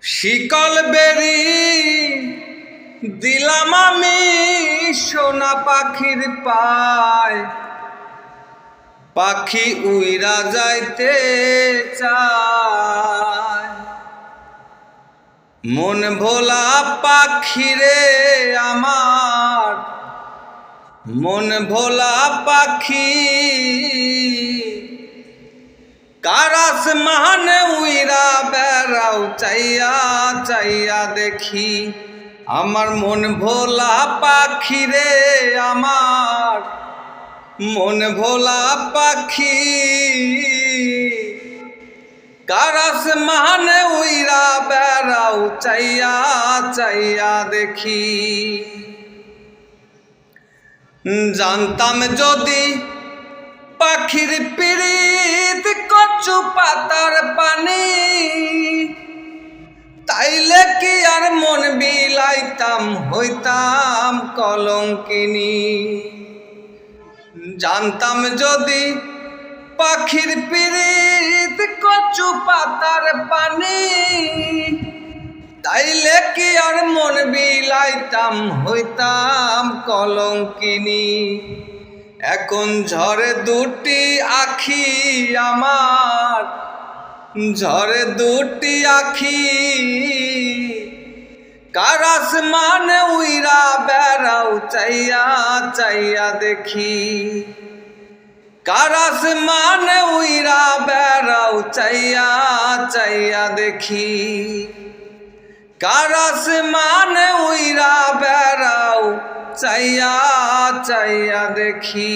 শিকল বেরি দিলাম আমি সোনা পাখির পায়, পাখি উইরা যাইতে চায়। মন ভোলা পাখিরে আমার, মন ভোলা পাখি কার আসমানে উইরা বেড়াও চাইয়া চাইয়া দেখি। আমার মন ভোলা পাখিরে আমার, মন ভোলা পাখি কার আসমানে উইরা বেড়াও চাইয়া চাইয়া দেখি। জানতাম যদি পাখির পিরিত কচু পাতার পানি, তাইলে কি আর মন বিলাইতাম হইতাম কলঙ্কিনী। জানতাম যদি পাখির পিরিত কচু পাতার পানি, তাইলে কি আর মন বিলাইতাম হইতাম কলঙ্কিনী। এখন ঝরে দুটি আখি আমার, ঝরে দুটি আখি কার আসমানে উইরা বেড়াও চাইয়া চাইয়া দেখি। কার আসমানে উইরা বেড়াও চাইয়া চাইয়া দেখি। কার আসমানে উইরা বেড়াও চাইয়া চাইয়া দেখি।